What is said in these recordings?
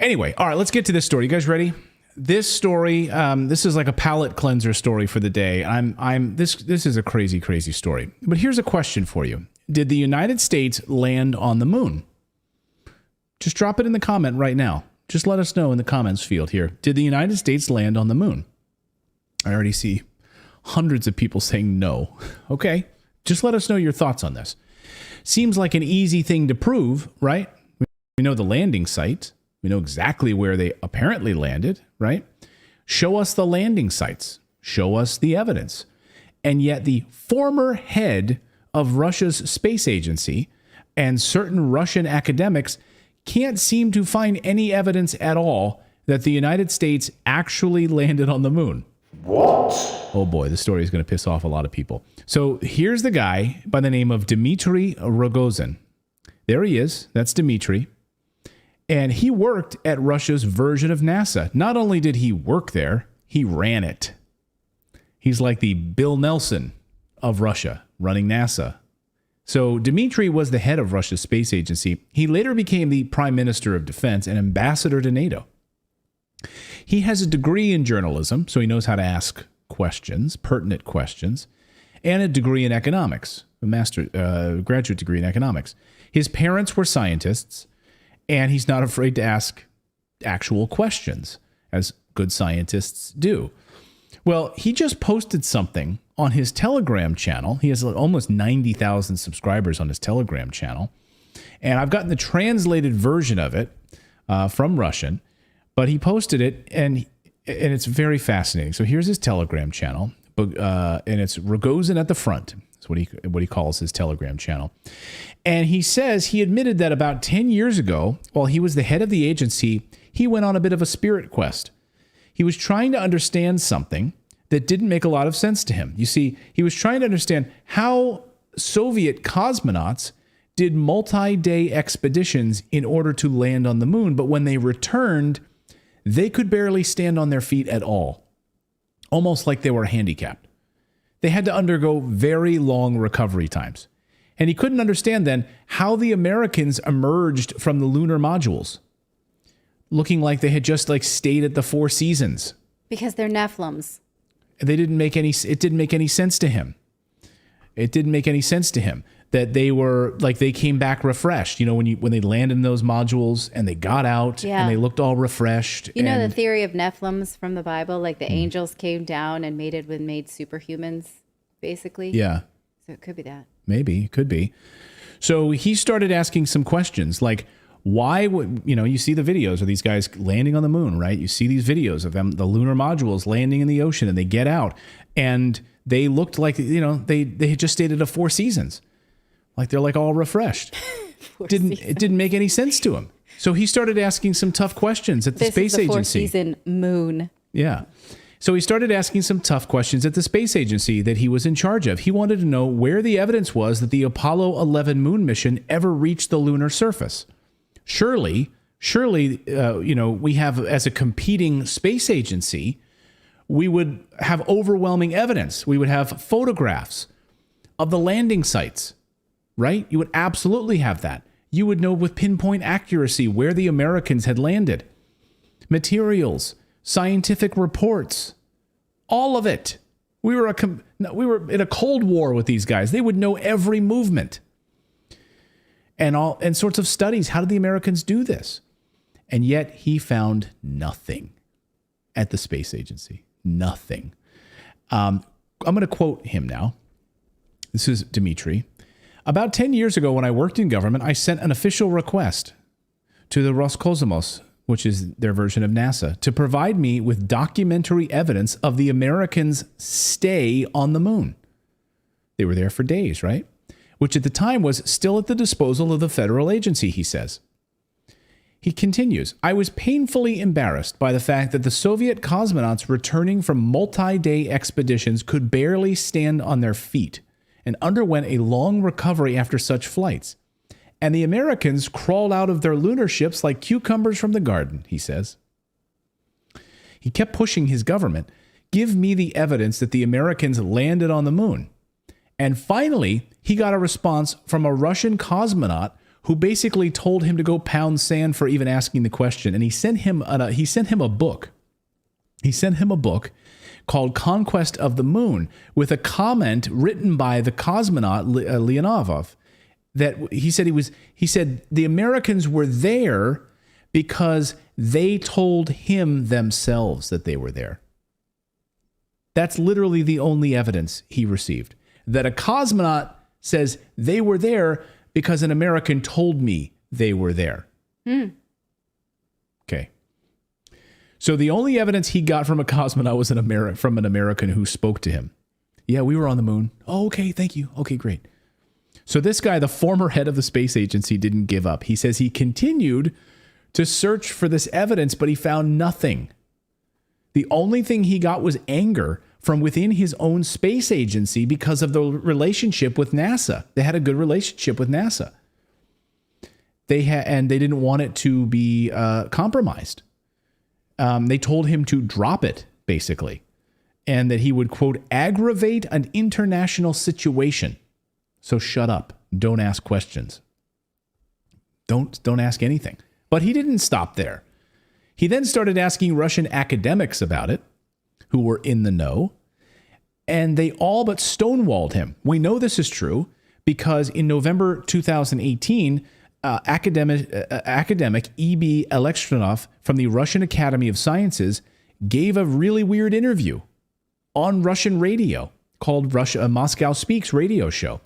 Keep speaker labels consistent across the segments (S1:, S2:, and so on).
S1: Anyway, all right, let's get to this story. You guys ready? This story, this is like a palate cleanser story for the day. This is a crazy, crazy story. But here's a question for you. Did the United States land on the moon? Just drop it in the comment right now. Just let us know in the comments field here. Did the United States land on the moon? I already see hundreds of people saying no. Okay, just let us know your thoughts on this. Seems like an easy thing to prove, right? We know the landing site. We know exactly where they apparently landed, right? Show us the landing sites. Show us the evidence. And yet the former head of Russia's space agency and certain Russian academics can't seem to find any evidence at all that the United States actually landed on the moon.
S2: What?
S1: Oh boy, this story is going to piss off a lot of people. So here's the guy by the name of Dmitry Rogozin. There he is. That's Dmitry. And he worked at Russia's version of NASA. Not only did he work there, he ran it. He's like the Bill Nelson of Russia, running NASA. So Dmitry was the head of Russia's space agency. He later became the Prime Minister of Defense and ambassador to NATO. He has a degree in journalism, so he knows how to ask questions, pertinent questions, and a degree in economics, a graduate degree in economics. His parents were scientists, and he's not afraid to ask actual questions, as good scientists do. Well, he just posted something on his Telegram channel. He has almost 90,000 subscribers on his Telegram channel. And I've gotten the translated version of it from Russian, but he posted it, and it's very fascinating. So here's his Telegram channel, and it's Rogozin at the front. That's what he calls his Telegram channel. And he says he admitted that about 10 years ago, while he was the head of the agency, he went on a bit of a spirit quest. He was trying to understand something that didn't make a lot of sense to him. You see, he was trying to understand how Soviet cosmonauts did multi-day expeditions in order to land on the moon, but when they returned, they could barely stand on their feet at all, almost like they were handicapped. They had to undergo very long recovery times. And he couldn't understand then how the Americans emerged from the lunar modules, looking like they had just stayed at the Four Seasons.
S3: Because they're Nephilims.
S1: It didn't make any sense to him. It didn't make any sense to him that they were they came back refreshed. You know, when they landed in those modules and they got out and they looked all refreshed.
S3: You know the theory of Nephilims from the Bible, like the angels came down and made superhumans, basically.
S1: Yeah.
S3: So it could be that.
S1: Maybe it could be. So he started asking some questions like, why would, you see the videos of these guys landing on the moon, right? You see these videos of them, the lunar modules landing in the ocean, and they get out and they looked like, they had just stayed at a Four Seasons. Like they're all refreshed. It didn't make any sense to him. So he started asking some tough questions at the space agency.
S3: Four Season moon.
S1: Yeah. So he started asking some tough questions at the space agency that he was in charge of. He wanted to know where the evidence was that the Apollo 11 moon mission ever reached the lunar surface. Surely, we have, as a competing space agency, we would have overwhelming evidence. We would have photographs of the landing sites, right? You would absolutely have that. You would know with pinpoint accuracy where the Americans had landed. Materials, scientific reports, all of it. We were in a Cold War with these guys. They would know every movement. And sorts of studies. How did the Americans do this? And yet he found nothing at the space agency. Nothing. I'm going to quote him now. This is Dmitry. About 10 years ago, when I worked in government, I sent an official request to the Roscosmos, which is their version of NASA, to provide me with documentary evidence of the Americans' stay on the moon. They were there for days, right? Which at the time was still at the disposal of the federal agency, he says. He continues, I was painfully embarrassed by the fact that the Soviet cosmonauts returning from multi-day expeditions could barely stand on their feet and underwent a long recovery after such flights. And the Americans crawled out of their lunar ships like cucumbers from the garden, he says. He kept pushing his government, give me the evidence that the Americans landed on the moon. And finally, he got a response from a Russian cosmonaut who basically told him to go pound sand for even asking the question. And he sent him a book. He sent him a book called Conquest of the Moon with a comment written by the cosmonaut Leonov that he said the Americans were there because they told him themselves that they were there. That's literally the only evidence he received. That a cosmonaut says they were there because an American told me they were there. Okay. So the only evidence he got from a cosmonaut was from an American who spoke to him. Yeah, we were on the moon. Oh, okay, thank you. Okay, great. So this guy, the former head of the space agency, didn't give up. He says he continued to search for this evidence, but he found nothing. The only thing he got was anger from within his own space agency because of the relationship with NASA. They had a good relationship with NASA. And they didn't want it to be compromised. They told him to drop it, basically, and that he would, quote, aggravate an international situation. So shut up. Don't ask questions. Don't ask anything. But he didn't stop there. He then started asking Russian academics about it, who were in the know, and they all but stonewalled him. We know this is true because in November 2018, academic E.B. Elektronov from the Russian Academy of Sciences gave a really weird interview on Russian radio called Moscow Speaks radio show.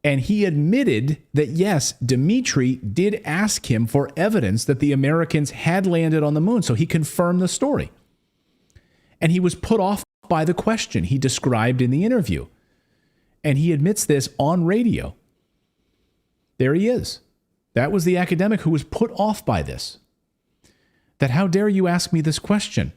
S1: And he admitted that, yes, Dmitry did ask him for evidence that the Americans had landed on the moon. So he confirmed the story. And he was put off by the question he described in the interview. And he admits this on radio. There he is. That was the academic who was put off by this. That how dare you ask me this question?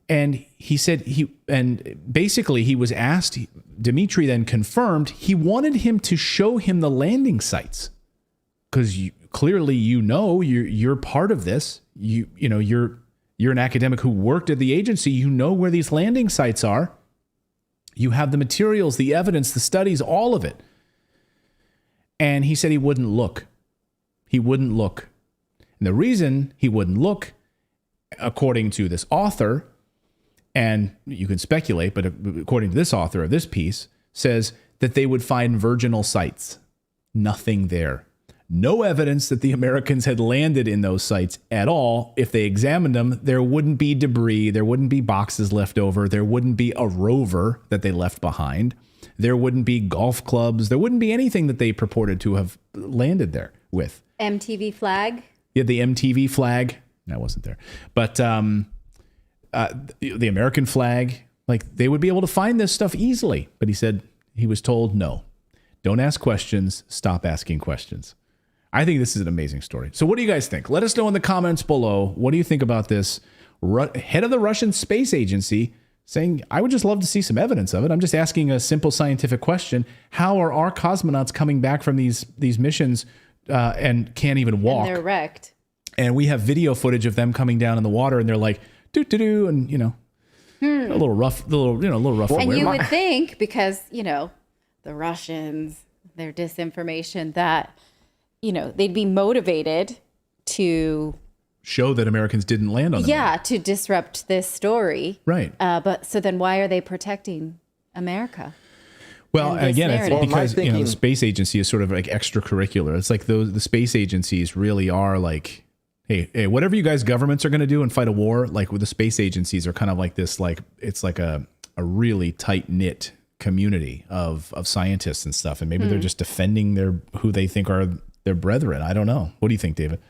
S1: And he said basically he was asked, Dmitry then confirmed he wanted him to show him the landing sites. Because clearly you're part of this. You're an academic who worked at the agency. You know where these landing sites are. You have the materials, the evidence, the studies, all of it. And he said he wouldn't look. He wouldn't look. And the reason he wouldn't look, according to this author, and you can speculate, but according to this author of this piece, says that they would find virginal sites. Nothing there. No evidence that the Americans had landed in those sites at all. If they examined them, there wouldn't be debris. There wouldn't be boxes left over. There wouldn't be a rover that they left behind. There wouldn't be golf clubs. There wouldn't be anything that they purported to have landed there with.
S3: MTV flag?
S1: Yeah, the MTV flag. That wasn't there. But the American flag, like they would be able to find this stuff easily. But he said he was told, no, don't ask questions. Stop asking questions. I think this is an amazing story. So what do you guys think? Let us know in the comments below. What do you think about this? Head of the Russian Space Agency saying, I would just love to see some evidence of it. I'm just asking a simple scientific question. How are our cosmonauts coming back from these missions and can't even walk?
S3: And they're wrecked.
S1: And we have video footage of them coming down in the water, and they're like, doo-doo-doo, and, a little rough, a little rough.
S3: And you would think, because, the Russians, their disinformation, that, they'd be motivated to
S1: show that Americans didn't land on the moon.
S3: To disrupt this story.
S1: Right.
S3: But so then why are they protecting America?
S1: Well, again,
S3: narrative?
S1: it's because the space agency is sort of like extracurricular. It's like the space agencies really are like, hey, whatever you guys governments are going to do and fight a war, like with the space agencies are kind of like this, like it's like a really tight knit community of scientists and stuff, and maybe they're just defending who they think are their brethren. I don't know. What do you think, David?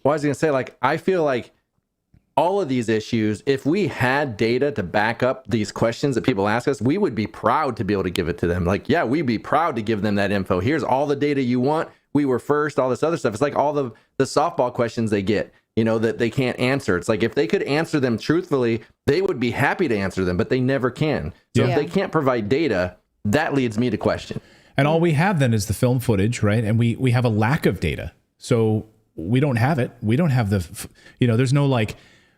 S2: Well, I was going to say, I feel like all of these issues, if we had data to back up these questions that people ask us, we would be proud to be able to give it to them. We'd be proud to give them that info. Here's all the data you want. We were first, all this other stuff. It's like all the softball questions they get, that they can't answer. It's like if they could answer them truthfully, they would be happy to answer them, but they never can. So if they can't provide data, that leads me to question.
S1: And all we have then is the film footage, right? And we have a lack of data. So we don't have it. We don't have there's no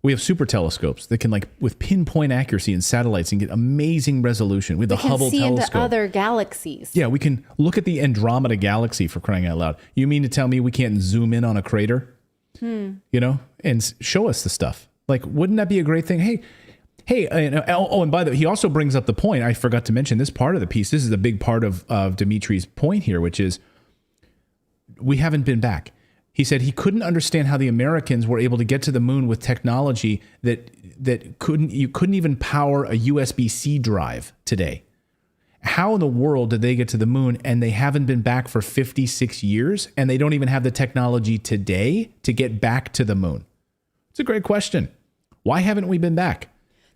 S1: We have super telescopes that can, like, with pinpoint accuracy and satellites, and get amazing resolution. We have the Hubble
S3: see
S1: telescope.
S3: into other galaxies.
S1: Yeah, we can look at the Andromeda galaxy, for crying out loud. You mean to tell me we can't zoom in on a crater? You know, and show us the stuff. Like, wouldn't that be a great thing? Hey, and by the way, he also brings up the point. I forgot to mention this part of the piece. This is a big part of Dimitri's point here, which is we haven't been back. He said he couldn't understand how the Americans were able to get to the moon with technology that you couldn't even power a USB-C drive today. How in the world did they get to the moon and they haven't been back for 56 years and they don't even have the technology today to get back to the moon? It's a great question. Why haven't we been back?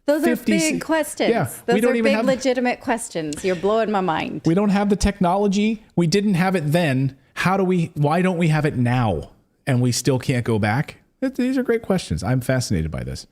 S3: Those are big questions.
S1: Yeah,
S3: Those are big, legitimate questions. You're blowing my mind.
S1: We don't have the technology. We didn't have it then. Why don't we have it now? And we still can't go back? These are great questions. I'm fascinated by this.